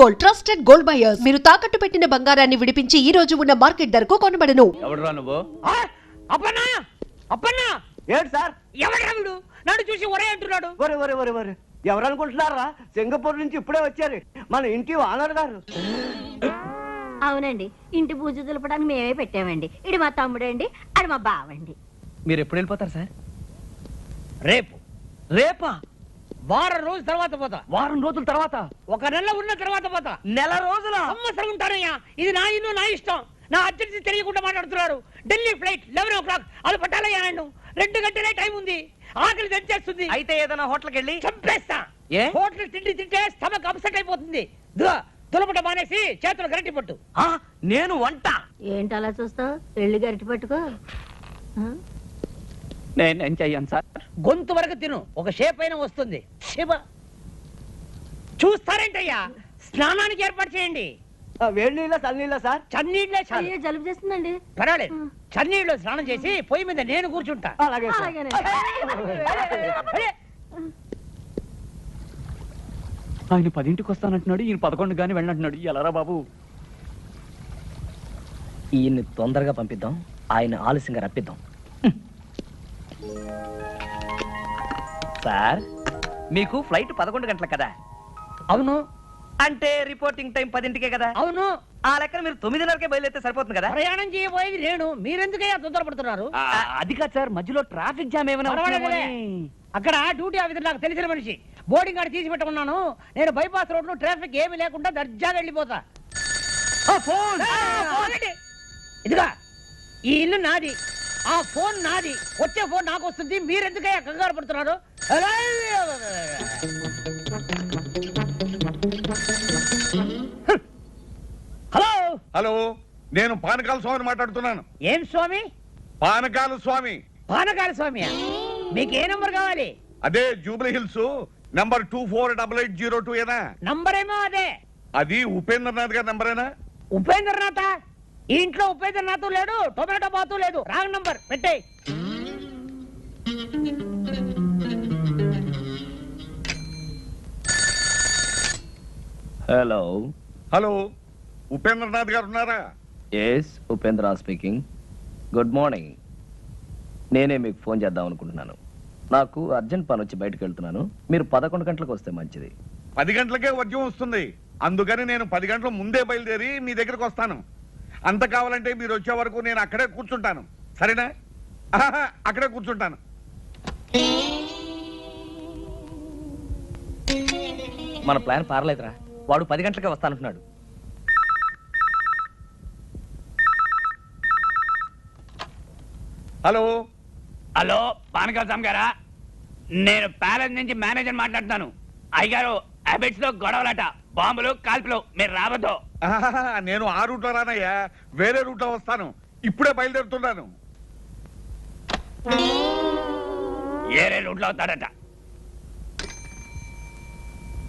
Gold, trusted gold buyers. మీరు తాకట్టు పెట్టిన బంగారాన్ని విడిపించి ఈ రోజు ఉన్న మార్కెట్ ధరకు కొనబడను. ఎవడురా నువ్వు? అప్పన్నా అప్పన్నా ఏంటి సార్? ఎవడు నన్ను చూసి ఒరే అంటున్నాడు. ఒరే ఎవరు అనుకుంటున్నారా? సింగపూర్ నుంచి ఇప్పుడే వచ్చారు మన ఇంటి ఓనర్ గారు. అవునండి, ఇంటి పూజ దులపడానికి మేమే పెట్టామండి. ఇది మా తమ్ముడండి, అది మా బావండి. మీరు ఎప్పుడు వెళ్ళిపోతారు సార్? రేపు. రేపా? వారం రోజుల తర్వాత పోతా. వారం రోజుల తర్వాత? ఒక నెల ఉన్న తర్వాత పోతా. నెల రోజుల? సంవత్సరం ఉంటానయ్యా. ఇది నా ఇల్లు, నా ఇష్టం. నా అర్జెన్సీ తెలియకుండా మాట్లాడుతున్నారు. Delhi flight 11 o'clock. అది పట్టాలయ్యా ఆయన. 2 గంటలే టైం ఉంది. ఆకలి తెచ్చేస్తుంది. అయితే ఏదైనా హోటల్కి వెళ్ళి చంపేస్తా. ఏ? హోటల్ తిండి తింటే స్టమక్ అప్సెట్ అయిపోతుంది. తులపట మానేసి చేతులు గరిటి పట్టు. నేను వంట. ఏంటి అలా చూస్తావు? వెళ్ళి గరిటి పట్టుకో. నేను చెయ్యను సార్. గొంతు వరకు తిను, ఒక షేప్ అయినా వస్తుంది. శివ చూస్తారేంటయ్యా? స్నానానికి ఏర్పాటు చేయండి. వేడి నీళ్ళ చల్లనీళ్ళ సార్? చన్నీళ్ళే చాలు. అయ్యో, జలుబు చేస్తుందండి. పర్వాలేదు, చన్నీళ్ళు స్నానం చేసి పొయ్యి మీద నేను కూర్చుంటా. అలాగే సార్. అరే, ఆయన 10ంటికి వస్తానంటున్నాడు, ఈయన 11 గానీ వెళ్ళంటున్నాడు. ఎలారా బాబు? ఈయన్ని తొందరగా పంపిద్దాం, ఆయన ఆలస్యంగా రప్పిద్దాం. సార్, మీకు ఫ్లైట్ 11 గంటలకు కదా? అవును అంటే రిపోర్టింగ్ టైం 10ంటికే కదా? అవును. ఆ లెక్కన మీరు 9:30కే బయలుదేరితే సరిపోతుంది కదా? ప్రయాణం చేయబోయేది నేను. మీరెందుకయ్యా తొందరపడుతున్నారు? అది కాదు సార్, మధ్యలో ట్రాఫిక్ జామ్ ఏమైనా పర్వాలేదులే. అక్కడ డ్యూటీ ఆఫీసర్ నాకు తెలిసిన మనిషి. బోర్డింగ్ కార్డు తీసి పెట్టమన్నాను. నేను బైపాస్ రోడ్ లో ట్రాఫిక్ ఏమీ లేకుండా దర్జాగా వెళ్ళిపోతా. ఇదిగా, ఈ ఇల్లు నాది, ఆ ఫోన్ నాది. వచ్చే ఫోన్ నాకు వస్తుంది. మీరెందుకయ్యా కంగారు పడుతున్నారు? హలో హలో, నేను పానకాల స్వామిని మాట్లాడుతున్నాను. ఏం స్వామి? పానకాల స్వామి. పానకాల స్వామి. మీకు ఏ నంబర్ కావాలి? అదే జూబ్లీ హిల్స్ నంబర్ 248802 ఏనా? నంబర్ ఏమో అదే. అది ఉపేంద్రనాథ్ గారి నంబరేనా? ఉపేంద్రనాథ? ఈ ఇంట్లో ఉపేంద్రనాథ్ లేడు, టొమాటో బాతు లేదు. రాంగ్ నంబర్ పెట్టే. హలో హలో, ఉపేంద్రనాథ్ గారు ఉన్నారా? Yes, Upendra speaking. Good morning. నేనే మీకు ఫోన్ చేద్దాం అనుకుంటున్నాను. నాకు అర్జెంట్ పని వచ్చి బయటకు వెళ్తున్నాను. మీరు 11 గంటలకు వస్తే మంచిది. 10 గంటలకే వర్జం వస్తుంది. అందుకని నేను 10 గంటల ముందే బయలుదేరి మీ దగ్గరకు వస్తాను. అంత కావాలంటే మీరు వచ్చే వరకు నేను అక్కడే కూర్చుంటాను. సరేనా? అక్కడే కూర్చుంటాను. మన ప్లాన్ పారలేదురా. వాడు 10 గంటలకే వస్తానంటున్నాడు. హలో హలో, పానకాల స్వామి గారా? నేను ప్యాలెస్ నుంచి మేనేజర్ మాట్లాడుతాను. అయ్యగారు, హ్యాబిట్స్ లో గొడవలట, బాంబులు, కాల్పులు. మీరు రావద్దు. నేను ఆ రూట్లో రానయ్యా, వేరే రూట్లో వస్తాను. ఇప్పుడే బయలుదేరుతున్నాను. ఏరే రూట్లో అవుతాడట.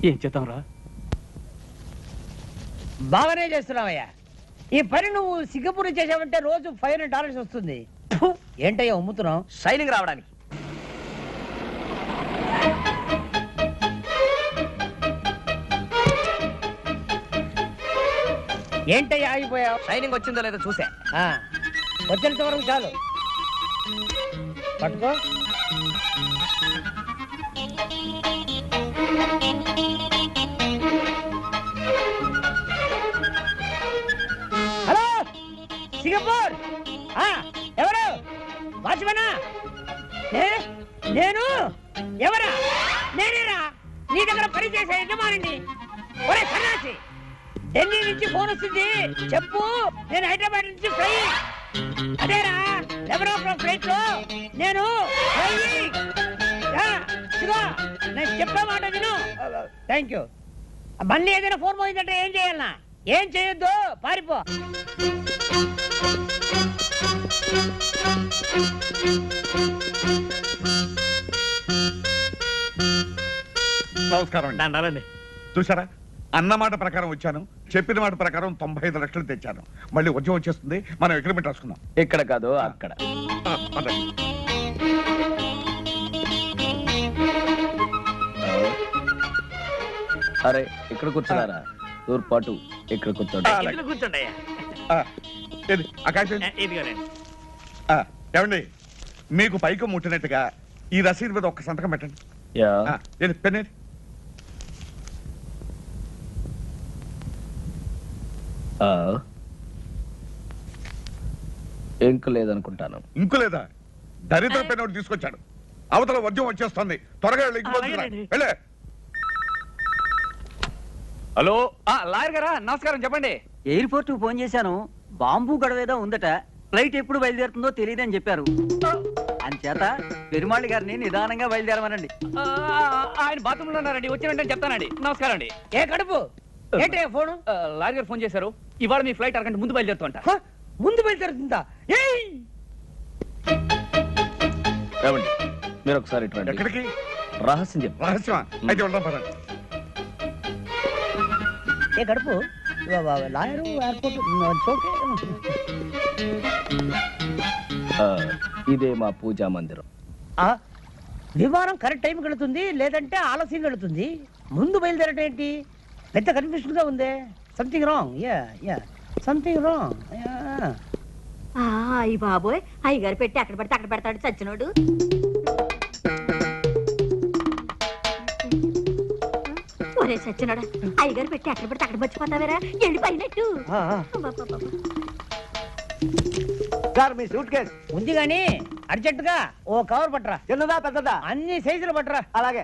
ఏం చేద్దాం రా? బాగానే చేస్తున్నావయ్యా. ఈ పని నువ్వు సింగపూర్ చేసావంటే రోజు $500 వస్తుంది. ఏంటయ్యా ఉమ్ముతున్నావు? షైనింగ్ రావడానికి. ఏంటయ్యా ఆగిపోయావు? షైనింగ్ వచ్చిందో లేదో చూసా. వచ్చేంత వరకు చాలు. పట్టుకో. Hello, Singapore. ఎవరు? వాచ్మనా? నేను ఎవరా? నేనేరా నీ దగ్గర పనిచేసే యజమానిని. ఒరే సన్నాసి, ఢిల్లీ నుంచి ఫోన్ వస్తుంది. చెప్పు, నేను హైదరాబాద్ నుంచి ఫ్లై. అదేరా 11 o'clock ఫ్లైట్ లో నేను నేను చెప్పే మాట విను. Thank you. మళ్ళీ ఏదైనా ఫోన్ పోయిందంటే ఏం చేయాలన్నా? ఏం చేయొద్దు, పారిపో. నమస్కారం అండి. చూసారా, అన్నమాట ప్రకారం వచ్చాను, చెప్పిన మాట ప్రకారం 95 లక్షలు తెచ్చాను. మళ్ళీ ఉద్యోగం వచ్చేస్తుంది. మనం అగ్రిమెంట్ రాసుకుందాం. ఇక్కడ కాదు, అక్కడ. అరే, ఇక్కడ కూర్చున్నారా? తూర్పాటు ఇక్కడ కూర్చోండి. ఇందులో కూర్చోండి అయ్యా. ఏది ఆ కాగితం? ఇదిగోనండి. ఏమండి మీకు పైకి ముట్టినట్టుగా ఈ రసీదు మీద ఒక్క సంతకం పెట్టండి. యా. ఏది పెన్నేది? ఇంక లేదనుకుంటాను. ఇంకు లేదా? దరిద్ర పెన్ ఒకటి తీసుకొచ్చాడు. అవతల వద్యం వచ్చేస్తుంది. త్వరగా వెళ్ళి ఇంటికి వస్తున్నా. అలాగేనండి. వెళ్ళే. హలో లాయర్ గారా, నమస్కారం. చెప్పండి. ఎయిర్పోర్ట్ కు ఫోన్ చేశాను. బాంబు గొడవేదో ఉందట. ఫ్లైట్ ఎప్పుడు బయలుదేరుతుందో తెలియదని చెప్పారు. అంచేత పెరుమాళి గారిని నిదానంగా బయలుదేరమనండి. ఆయన బాత్రూంలో ఉన్నారండి, వచ్చిన వెంటనే చెప్తానండి. నమస్కారం అండి. ఏ కడుపు ఏంటి ఫోను? లాయర్ గారు ఫోన్ చేశారు. ఇవాళ మీ ఫ్లైట్ అరగంట ముందు బయలుదేరుతుంట. హ? ముందు బయలుదేరుతుందా? ఏయ్! ఏమండి మీరు ఒకసారి ఇటు రండి. ఎక్కడికి? రహస్యం చెప్పు. రహస్యమా? అయితే వెళ్దాం పదండి. ఏ కడుపు లాయరు ఎయిర్పోర్ట్ ఓకే. ఇదే మా పూజా మందిరం. విమానం కరెక్ట్ టైంకి వెళుతుంది, లేదంటే ఆలస్యంగా వెళుతుంది. ముందు బయలుదేరటం ఏంటి? పెద్ద కన్ఫ్యూషన్ గా ఉంది. Something wrong. Yeah something wrong. అయ్యి బాబోయ్, అయ్యగారు పెట్టి అక్కడ పడితే అక్కడ పెడతాడు చచ్చినోడు. ఒరే చచ్చినోడా, అయ్యగారు పెట్టి అక్కడ పడితే అక్కడ మర్చిపోతావేరా? వెళ్ళిపోయినట్టు. సార్ మీ సూట్ కేస్ ఉంది గాని అర్జెంట్ గా ఓ కవర్ పట్టరా. చిన్నదా పెద్దదా? అన్ని సైజులు పట్టరా. అలాగే.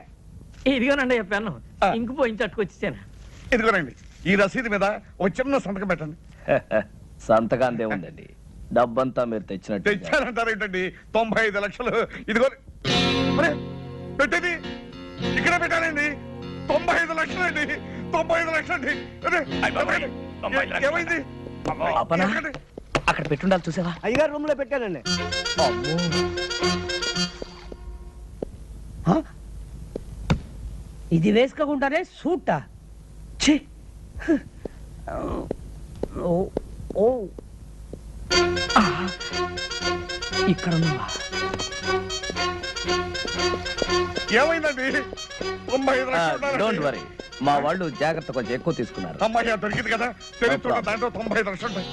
ఇదిగోనండి చెప్పాను. ఇంకు పోయించి అట్టుకొచ్చేసాను. ఇదిగోనండి ఈ రసీదు మీద ఒక చిన్న సంతకం పెట్టండి. సంతకాంతే ఉందండి. డబ్బంతా మీరు తెచ్చినట్టు. తెచ్చారంటారు ఏంటండి? 95 లక్షలు. ఇదిగో అరే, పెట్టేది ఇక్కడ పెట్టానండి. 95 లక్షలు అండి. 95 లక్షలు అండి. అరే, ఏమైంది? అపనా? ఎక్కడి? అక్కడ పెట్టుండాలి చూసావా? అయ్యగారు రూమ్ లో పెట్టానండి. ఇది వేసుకోకుండానే సూటా? ఛీ! ఓ ఇక్కడ ఉన్నావా? ఏమైందండి? 95 లక్షలు డోంట్ ఉన్నారండి. వరీ, మా వాళ్ళు జాగ్రత్త కొంచెం ఎక్కువ తీసుకున్నారు. అమ్మాయి దొరికింది కదా. తెలుస్తున్న దాంట్లో 95 లక్షలు ఉంటాయి.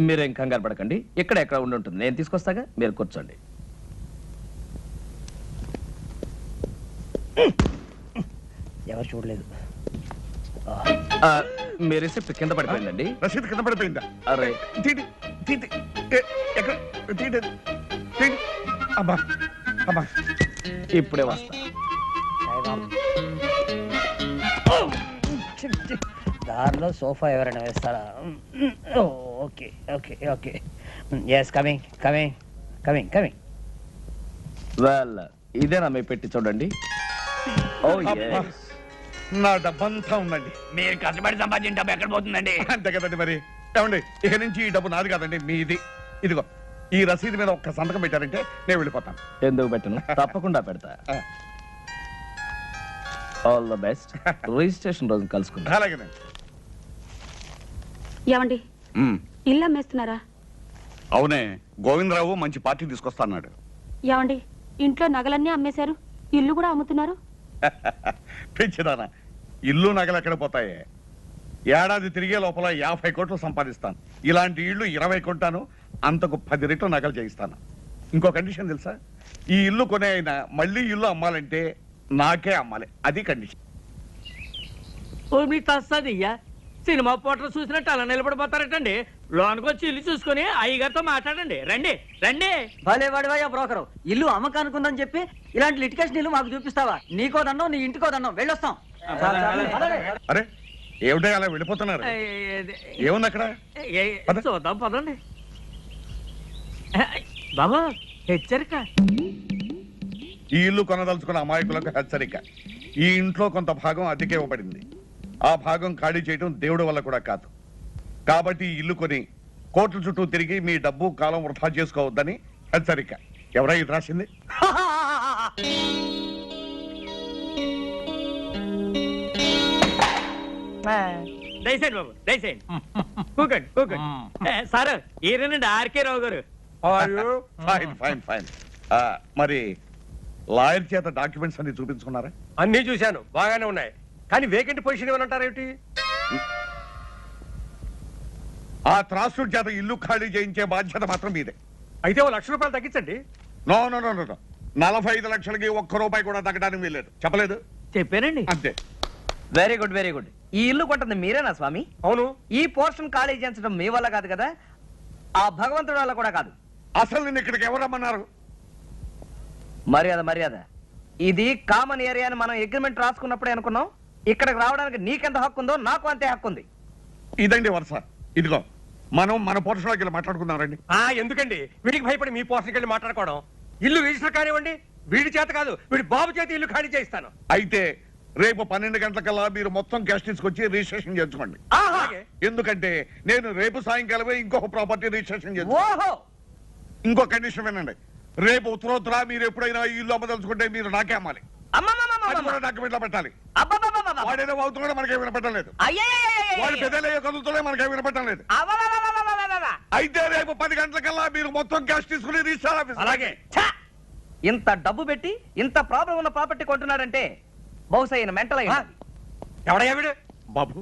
మీరేం కంగారు పడకండి. ఎక్కడ ఉండి ఉంటుంది, నేను తీసుకొస్తాగా, మీరు కూర్చోండి. ఎవరు చూడలేదు. మీ రిసిప్ట్ కింద పడిపోయిందండి. రసీదు కింద పడిపోయిందా? అరే తీటి తీటి ఎక్కడ తీటి తీటి. అబ్బా అబ్బా ఇప్పుడే వస్తా. దారిలో సోఫా ఎవరైనా వేస్తారా? Okay okay okay. Yes coming coming coming coming. Well, ఇదేనా మీ పెట్టి చూడండి. ఓ అబ్బా. yes. నా డబ్బంతా ఉందండి. మీరు కష్టపడి సంపాదించిన డబ్బు ఎక్కడ పోతుందండి? అంతే కదండి మరి. ఏమండి ఇక నుంచి ఈ డబ్బు నాది కాదండి, మీది. ఇదిగో ఈ రసీదు మీద ఒక్క సంతకం పెట్టారంటే నేను వెళ్ళిపోతాను. ఎందుకు పెట్టను, తప్పకుండా పెడతా. All the best. రిజిస్ట్రేషన్ రోజు కలుసుకుందాం. అలాగేనండి. ఏమండి ఇల్లు అమ్మేస్తున్నారా? అవునే, గోవిందరావు మంచి పార్టీ తీసుకొస్తాడు. ఏమండి ఇంట్లో నగలన్నీ అమ్మేశారు, ఇల్లు కూడా అమ్ముతున్నారు? పెంచిదానా, ఇల్లు నగలు ఎక్కడ పోతాయే? ఏడాది తిరిగే లోపల 50 కోట్లు సంపాదిస్తాను. ఇలాంటి ఇల్లు 20 కొంటాను. అంతకు 10 రెట్లు నగలు చేయిస్తాను. ఇంకో కండిషన్ తెలుసా? ఈ ఇల్లు కొనే అయినా మళ్ళీ ఇల్లు అమ్మాలంటే నాకే అమ్మాలి. అది కండిషన్. మీ తస్తదియ్యా, సినిమా పోటర్ చూసినట్టు అలా నిలబడిపోతారటండి. లోనికి వచ్చి ఇల్లు చూసుకుని అయ్యగారితో మాట్లాడండి. రండి రండి. భలే వాడివయ్యా బ్రోకరు. ఇల్లు అమ్మకానుకుందని చెప్పి ఇలాంటి లిటికేషన్ ఇల్లు మాకు చూపిస్తావా? నీకో దండం, నీ ఇంటికో దండం. వెళ్ళొస్తాం. అరే ఏమిటో అలా వెళ్ళిపోతున్నారు? ఏముంది అక్కడ? పద. చూద్దాం పదండి. బాబా హెచ్చరిక. ఈ ఇల్లు కొనదలుచుకున్న అమాయకులకు హెచ్చరిక. ఈ ఇంట్లో కొంత భాగం అద్దెకే ఇవ్వబడింది. ఆ భాగం ఖాళీ చేయడం దేవుడి వల్ల కూడా కాదు. కాబట్టి ఈ ఇల్లు కొని కోట్ల చుట్టూ తిరిగి మీ డబ్బు కాలం వృధా చేసుకోవద్దని హెచ్చరిక. ఎవరై ఇది రాసింది? దయచేయండి బాబు, దయచేయండి. కూకండి కూకండి. సార్ ఈయనండి ఆర్కే రావు గారు. Fine fine fine. మరి లాయర్ చేత డాక్యుమెంట్స్ అన్ని చూపించుకున్నారా? అన్నీ చూశాను, బాగానే ఉన్నాయి. కానీ వేకెంట్ పొజిషన్ ఏమనంటారేమిటి? ఆ త్రాసుడి చేత ఇల్లు ఖాళీ చేయించే బాధ్యత మాత్రం మీదే. అయితే ఓ ₹1,00,000 తగ్గించండి. నో నో నో నో 45 లక్షలకి ₹1 కూడా తగ్గడానికి వీల్లేదు. చెప్పలేదు? చెప్పానండి. అంతే. Very good very good. ఈ ఇల్లు కొంటుంది మీరేనా స్వామి? అవును. ఈ పోర్షన్ ఖాళీ చేయించడం మీ వల్ల కాదు కదా, ఆ భగవంతుడి వల్ల కూడా కాదు. అసలు నిన్ను ఇక్కడికి ఎవరు రమ్మన్నారు? మర్యాద మర్యాద. ఇది కామన్ ఏరియా అని మనం అగ్రిమెంట్ రాసుకున్నప్పుడే అనుకున్నాం. ఇక్కడికి రావడానికి నీకెంత హక్కు ఉందో నాకు అంతే హక్కు ఉంది. ఇదండి వరుస. ఇదిగో మనం మన పోర్షన్లోకి వెళ్ళి మాట్లాడుకుందాం రండి. ఎందుకండి వీడికి భయపడి మీ పోర్షన్కి వెళ్ళి మాట్లాడుకోవడం? ఇల్లు రిజిస్టర్ కానివ్వండి, వీడి చేత కాదు, వీడి బాబు చేత ఇల్లు ఖాళీ చేయిస్తాను. అయితే రేపు 12 గంటలకల్లా మీరు మొత్తం క్యాష్ తీసుకొచ్చి రిజిస్ట్రేషన్ చేసుకోండి. ఎందుకంటే నేను రేపు సాయంకాలమే ఇంకొక ప్రాపర్టీ రిజిస్ట్రేషన్ చేస్తాను. ఇంకో కండిషన్ వినండి. రేపు ఉత్తరోత్తర మీరు ఎప్పుడైనా ఈ ఇల్లు అమ్మదలుచుకుంటే మీరు నాకే అమ్మాలి. డాక్యుమెంట్ లో పెట్టాలి. వాడేదో అవుతున్నాడో మనకే వినపడలేదు, వాడు పెద్దలయ్యే కదులుతూనే మనకే వినపడలేదు. అయితే రేపు 10 గంటలకల్లా మీరు మొత్తం క్యాష్ తీసుకుని రిజిస్టర్ ఆఫీస్. అలాగే. ఇంత డబ్బు పెట్టి ఇంత ప్రాబ్లం ఉన్న ప్రాపర్టీ కొంటున్నాడంటే బహుశా ఈయన మెంటల్ అయ్యి. ఎవడయ్యా వీడు? బాబు,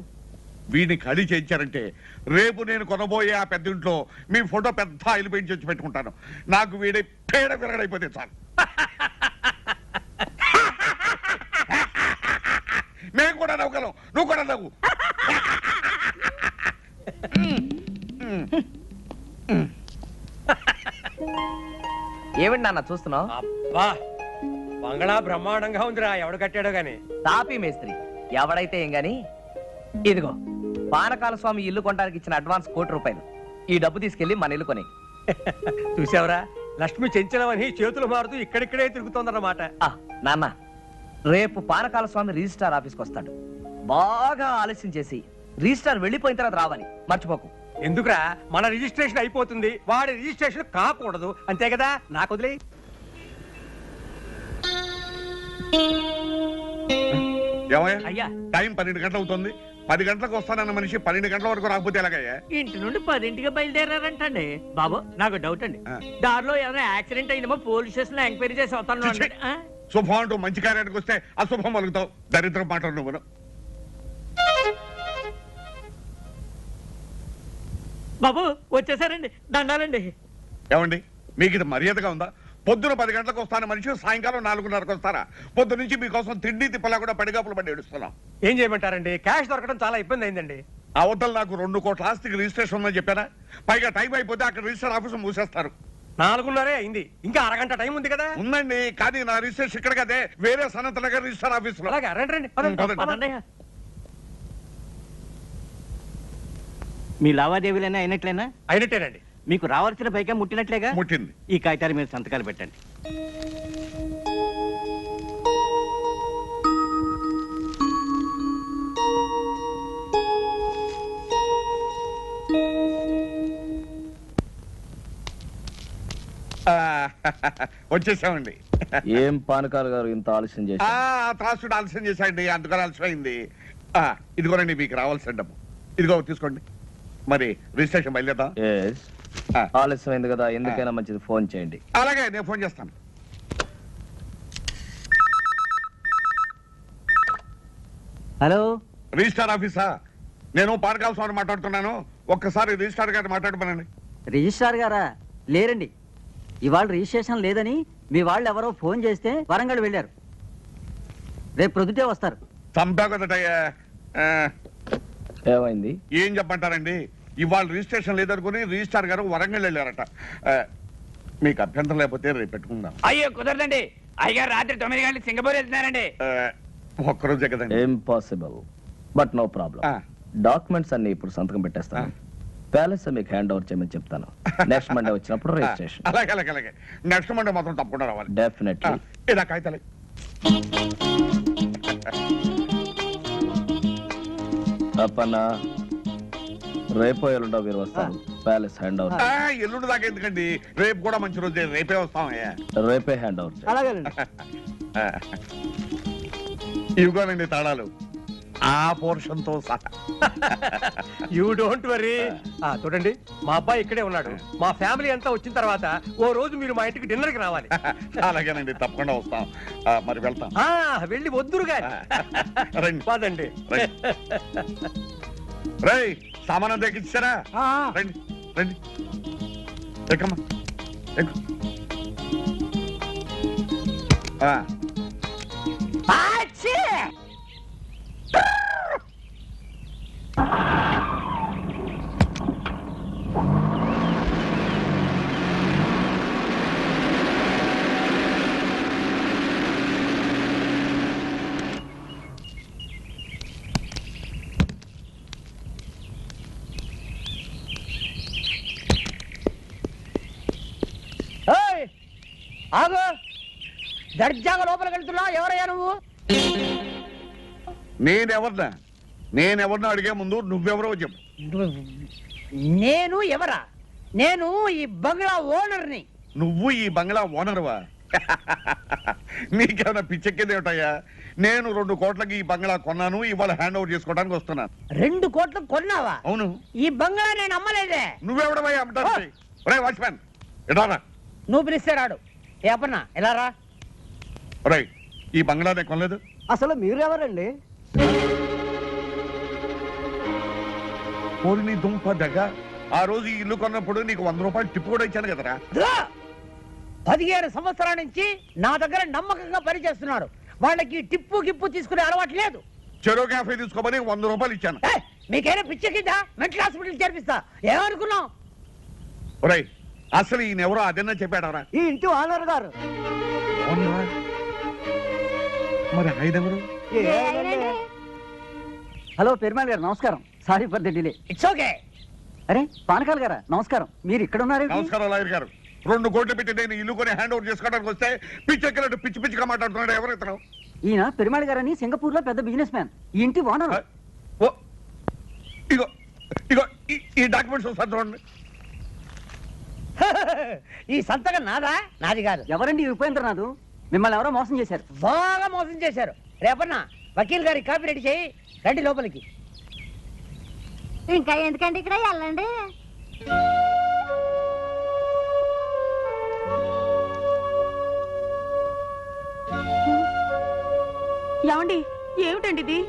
వీడిని ఖాళీ చేయించారంటే రేపు నేను కొనబోయే ఆ పెద్ద ఇంట్లో మీ ఫోటో పెద్ద ఆయిల్ పెయింట్ చేసి పెట్టుకుంటాను. నాకు వీడి పేడ విరగడైపోతే చాలు. మేము కూడా నవ్వుగలం, నువ్వు కూడా నవ్వు. ఏమిటి నాన్న చూస్తున్నావు? అబ్బా, బంగళా బ్రహ్మాండంగా ఉందిరా. ఎవడు కట్టాడో గాని. తాపీ మేస్త్రి ఎవడైతే ఏం గాని. ఇదిగో పానకాల స్వామి ఇల్లు కొనడానికి ఇచ్చిన అడ్వాన్స్ ₹1,00,00,000. ఈ డబ్బు తీసుకెళ్లి మన ఇల్లు కొని. చూసావరా, లక్ష్మి చెంచలమని చేతులు మారుతూ ఇక్కడిక్కడే తిరుగుతోందన్నమాట. నాన్న, రేపు పానకాల స్వామి రిజిస్ట్రార్ ఆఫీస్కి వస్తాడు. బాగా ఆలస్యం చేసి రిజిస్ట్రార్ వెళ్ళిపోయిన తర్వాత రావాలి, మర్చిపోకు. ఎందుకురా, మన రిజిస్ట్రేషన్ అయిపోతుంది, వాడి రిజిస్ట్రేషన్ కాకూడదు, అంతే కదా. నాకు వదిలే. అయ్యా, టైం 12 గంటలు అవుతుంది. 10 గంటలకు వస్తానన్న మనిషి 12 గంటల వరకు రాకపోతే ఎలాగయ్యా? ఇంటి నుండి 10ంటికి బయలుదేరారంటండి. బాబు, నాకు డౌట్ అండి. దారిలో ఏదైనా యాక్సిడెంట్ అయిందేమో పోలీస్ స్టేషన్ లో ఎంక్వైరీ చేసి వస్తాను. శుభం అంటూ మంచి కార్యానికి వస్తే అశుభం మలుగుతావు. దరిద్రం మాట్లాడు నువ్వు. బాబు వచ్చేసారండి, దండాలండి. ఏమండి, మీకు ఇది మర్యాదగా ఉందా? పొద్దున 10 గంటలకు వస్తాను మనిషి సాయంకాలం 4:30కు వస్తారా? పొద్దు నుంచి మీకోసం తిండి తిప్పలా కూడా పడిగాపులు పడి ఏడుస్తున్నాం. ఏం చేయమంటారండి, క్యాష్ దొరకడం చాలా ఇబ్బంది అయిందండి. అవతల నాకు 2 కోట్ల ఆస్తికి రిజిస్ట్రేషన్ ఉందని చెప్పారా? పైగా టైం అయిపోతే అక్కడ రిజిస్టర్ ఆఫీసు మూసేస్తారు. 4:30 అయింది, ఇంకా అరగంట టైం ఉంది కదా. ఉందండి, కానీ నా రిజిస్ట్రేషన్ ఇక్కడ కదే, వేరే సనత్ నగర్ రిజిస్టర్ ఆఫీసులో. అలాగే, రండి. మీ లావాదేవీలైనా అయినట్లేనా? అయినట్టేనండి. మీకు రావాల్సిన పైగా ముట్టినట్లేగా? ముట్టింది. ఈ కాగితాల మీద సంతకాలు పెట్టండి. వచ్చేసామండి. ఏం పానకాల గారు ఇంత ఆలస్యం చేసి? త్రాసుడు ఆలస్యం చేశాండి, అందుకని ఆలస్యం అయింది. ఇదిగోనండి మీకు రావాల్సిన డబ్బు. ఇదిగో తీసుకోండి. మరి రిజిస్ట్రేషన్ బయలుదేద్దాం. ఆలస్యం అయింది కదా, ఎందుకైనా మంచిది ఫోన్ చేయండి. అలాగే, నేను ఫోన్ చేస్తాను. హలో, రిజిస్టార్ ఆఫీసా? నేను పానకాల స్వామి మాట్లాడుతున్నాను. ఒక్కసారి రిజిస్టార్ గారిని మాట్లాడమనండి. రిజిస్ట్రార్ గారా? లేరండి, ఇవాళ రిజిస్ట్రేషన్ లేదని మీ వాళ్ళు ఎవరో ఫోన్ చేస్తే వరంగల్ వెళ్ళారు. రేపు ప్రొద్దుటే వస్తారు. చంపా కదటయ్యా. ఏమైంది? ఏం చెప్పంటారండి, ఇవాళ రిజిస్ట్రేషన్ లేదనుకుని రిజిస్టార్ గారు వరంగల్ వెళ్ళారట. మీకు అభ్యంతరం లేకపోతే రేపు పెట్టుకుందాం. అయ్యో కుదరదండి, అయ్యగారు రాత్రి 9 గంటలకు సింగపూర్ వెళ్తున్నారండి. ఒక్కరోజే కదండి. Impossible, but no problem. Documents అన్ని ఇప్పుడు సంతకం పెట్టేస్తాను. ప్యాలెస్ మీకు హ్యాండ్ ఓవర్ చేయమని చెప్తాను. నెక్స్ట్ మండే వచ్చినప్పుడు రిజిస్ట్రేషన్. అలాగే అలాగే అలాగే. నెక్స్ట్ మండే మాత్రం తప్పకుండా రావాలి. డెఫినెట్లీ. ఇలా కాగితాలే. అప్పన్నా, రేపో ఎల్లుండో మీరు వస్తారు. Palace hand over. ఎల్లుండి దాకా ఎందుకండి, రేపు కూడా మంచి రోజే, రేపే వస్తామయ్యా. రేపే హ్యాండ్ ఓవర్. అలాగేనండి. ఇవిగోనండి తాళాలు. ఆ పోర్షన్ తో సహా. You don't worry. చూడండి, మా అబ్బాయి ఇక్కడే ఉన్నాడు. మా ఫ్యామిలీ అంతా వచ్చిన తర్వాత ఓ రోజు మీరు మా ఇంటికి డిన్నర్ కి రావాలి. అలాగేనండి, తప్పకుండా వస్తాం. మరి వెళ్తాం. వెళ్ళి వద్దురు గాని. రండి పదండి. రై, సామానం దక్కించారా? రండి రండి, ఎక్కమ్మా ఎక్కు. ఆగు, దర్జాగా లోపలికి వెళ్తున్నా. ఎవరయ్యా నువ్వు? నేనెవరిని అడిగే ముందు నువ్వెవరో చెప్పు. నేను ఎవరా? నేను ఈ బంగ్లా ఓనర్ని. నువ్వు ఈ బంగ్లా ఓనర్వా? నీకేమైనా పిచ్చెక్కిందేమిటయ్యా? నేను 2 కోట్లకి ఈ బంగ్లా కొన్నాను. ఇవాళ హ్యాండ్ ఓవర్ చేసుకోవడానికి వస్తున్నాను. 2 కోట్లు కొన్నావా? అవును. ఈ బంగ్లా నేను అమ్మలేదే. నువ్వెవడవయ్యా అమ్మటానికి? ఒరే వాచ్మ్యాన్, ఎడారా? నువ్వు పిలిస్తే రాడు. ఏ అప్పన్నా ఎలా రా? ఒరే, ఈ బంగ్లా నేను కొనలేదు. అసలు మీరెవరండి? పోరి నీ దుంప దగ్గ. ఆ రోజు ఈ ఇల్లు కొన్నప్పుడు నీకు 100 రూపాయలు టిప్పు కూడా ఇచ్చాను కదరా. 15 సంవత్సరాల నుంచి నా దగ్గర నమ్మకంగా పనిచేస్తున్నారు. వాళ్ళకి టిప్పు గిప్పు తీసుకునే అలవాటు లేదు. చెరో క్యాఫే తీసుకోమని 100 రూపాయలు ఇచ్చాను. మీకైనా పిచ్చెక్కిందా? Mental hospital చేర్పిస్తా. ఏమనుకున్నావు? ఒరేయ్, అసలు ఈయనెవరో అదన్నా చెప్పాడవరా? ఈ ఇంటి ఓనర్ గారు. మరి ఆయనెవరు? హలో పెరుమాళ్ గారు, నమస్కారం. Sorry for the delay. It's okay. అరే పానకాల్ గారా, నమస్కారం. మీరు ఇక్కడ ఉన్నారు? నమస్కారం లాయర్ గారు. 2 కోట్లు పెట్టి నేను ఇల్లు కొని హ్యాండ్ ఓవర్ చేసుకోవడానికి వస్తే పిచ్చెక్కినట్టు పిచ్చి పిచ్చిగా మాట్లాడుతున్నాడు. ఎవరు ఇతను? ఈయన పెరుమాళ్ గారు అని సింగపూర్ లో పెద్ద బిజినెస్ మ్యాన్. ఈ ఇంటి ఓనర్. ఇగో ఇగో ఈ డాక్యుమెంట్స్ ఒకసారి చూడండి. ఈ సంతకం నాదా? నాది కాదు. ఎవరండి ఉపేంద్రనాథ్? మిమ్మల్ని ఎవరో మోసం చేశారు. బాగా మోసం చేశారు. రేపన్నా వకీల్ గారి కాపీ రెడీ చేయి. రండి లోపలికి. ఇంకా ఎందుకంటే ఇక్కడ వెళ్ళండి. ఏమండి, ఏమిటండి ఇది?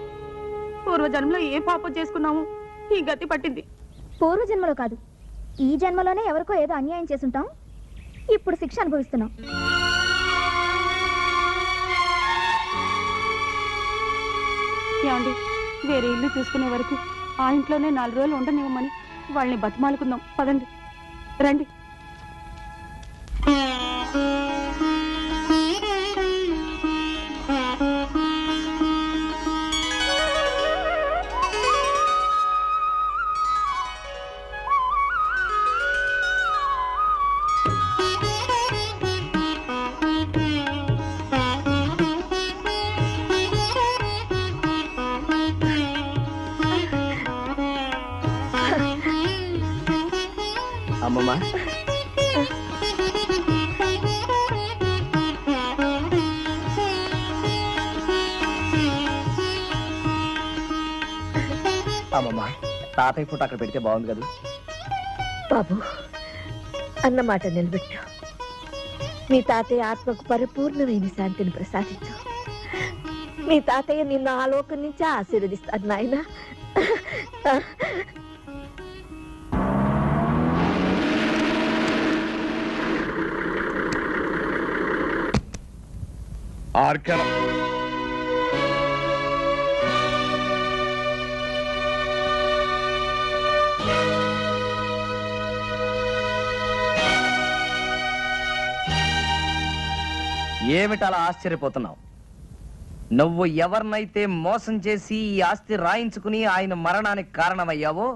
పూర్వజన్మలో ఏ పాపం చేసుకున్నాము ఈ గతి పట్టింది. పూర్వజన్మలో కాదు, ఈ జన్మలోనే ఎవరికో ఏదో అన్యాయం చేసుంటాం. ఇప్పుడు శిక్ష అనుభవిస్తున్నాం. ఏమండి, వేరే ఇల్లు చూసుకునే వరకు ఆ ఇంట్లోనే 4 రోజులు ఉండనివ్వమని వాళ్ళని బతిమాలుకుందాం. పదండి, రండి. అమ్మమ్మా, అమ్మమ్మా, తాతయ్య ఫోటో అక్కడ పెడితే బాగుంది కదా? బాబు, అన్నమాట నిలబెట్టు. మీ తాతయ్య ఆత్మకు పరిపూర్ణమైన శాంతిని ప్రసాదించు. మీ తాతయ్య నిన్ను ఆలోకం నుంచి ఆశీర్వదిస్తాడు నాయన. ఆర్కెలం ఏమిటలా ఆశ్చర్యపోతున్నావు? నువ్వు ఎవరినైతే మోసం చేసి ఈ ఆస్తి రాయించుకుని ఆయన మరణానికి కారణమయ్యావో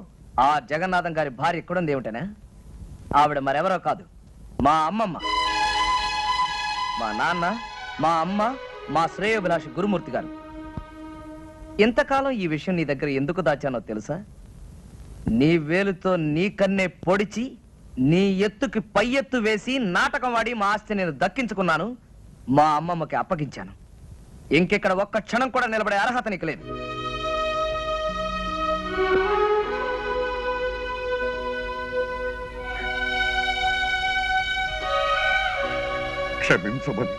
ఆ జగన్నాథం గారి భార్య ఎక్కడుంది ఏమిటనా? ఆవిడ మరెవరో కాదు, మా అమ్మమ్మ. మా నాన్న, మా అమ్మ, మా శ్రేయోభిలాషి గురుమూర్తి గారు. ఇంతకాలం ఈ విషయం నీ దగ్గర ఎందుకు దాచానో తెలుసా? నీ వేలుతో నీ కన్నే పొడిచి నీ ఎత్తుకి పై ఎత్తు వేసి నాటకం వాడి మా ఆస్తి నేను దక్కించుకున్నాను. మా అమ్మమ్మకి అప్పగించాను. ఇంకెక్కడ ఒక్క క్షణం కూడా నిలబడే అర్హత నీకు లేదు. క్షమించమని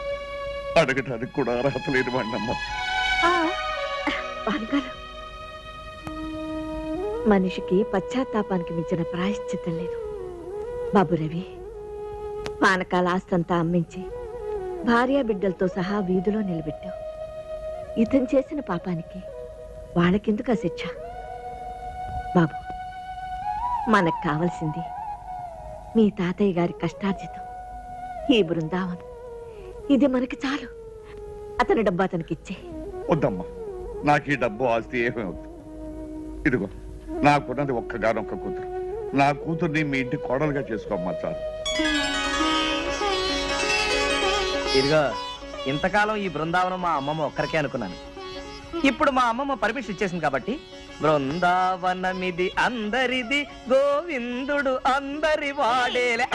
అడగటానికి కూడా అర్హత లేని వాడినమ్మా. పానకాలు మనిషికి పశ్చాత్తాపానికి మించిన ప్రాయశ్చిత్తం లేదు. బాబు రవి, పానకాల ఆస్తంతా అమ్మించి భార్యా బిడ్డలతో సహా వీధిలో నిలబెట్టావు. ఇతను చేసిన పాపానికి వాళ్ళకెందుకు ఆ శిక్ష? బాబు, మనకు కావలసింది మీ తాతయ్య గారి కష్టార్జితం, ఈ బృందావనం. ఇది మనకి చాలు. అతని డబ్బు అతనికిచ్చే. వద్దమ్మా, నాకు ఈ డబ్బు ఆస్తి ఏమీ వద్దు. ఇదిగో నాకున్నది ఒక్కగానొక్క కూతురు. నా కూతుర్ని మీ ఇంటి కోడలుగా చేసుకోమ్మా చాలు. ఇదిగో ఇంతకాలం ఈ బృందావనం మా అమ్మమ్మ ఒక్కరికే అనుకున్నాను. ఇప్పుడు మా అమ్మమ్మ పర్మిషన్ ఇచ్చేసింది కాబట్టి బృందావనమిది అందరిది, గోవిందుడు అందరి వాడేలే.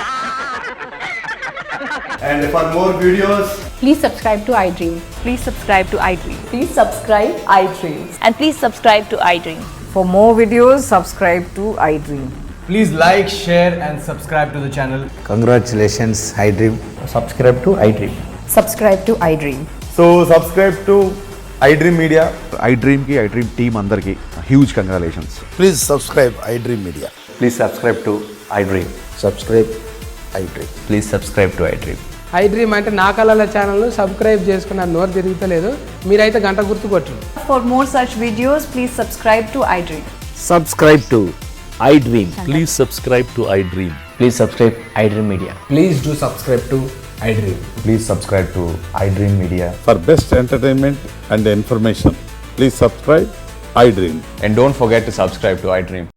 And for more videos, Please subscribe to iDream. Please subscribe to iDream. Please subscribe iDream. And please subscribe to iDream. For more videos, subscribe to iDream. please like, share and subscribe to the channel. Congratulations, iDream. Subscribe to iDream. Subscribe to iDream. So subscribe to iDream Media. iDream ki iDream team andarki huge congratulations. Please subscribe iDream Media. Please subscribe to iDream. Subscribe iDream. Please subscribe to iDream. iDream అంటే నా కళల channel subscribe చేసుకున్న నోరు తిరుగుతలేదు. మీరైతే గంట గుర్తు కొట్టండి. For more such videos, please subscribe to iDream. Subscribe to iDream. Please subscribe to iDream. Please subscribe iDream Media. Please do subscribe to iDream. Please subscribe to iDream Media. For best entertainment and information, please subscribe iDream. And don't forget to subscribe to iDream.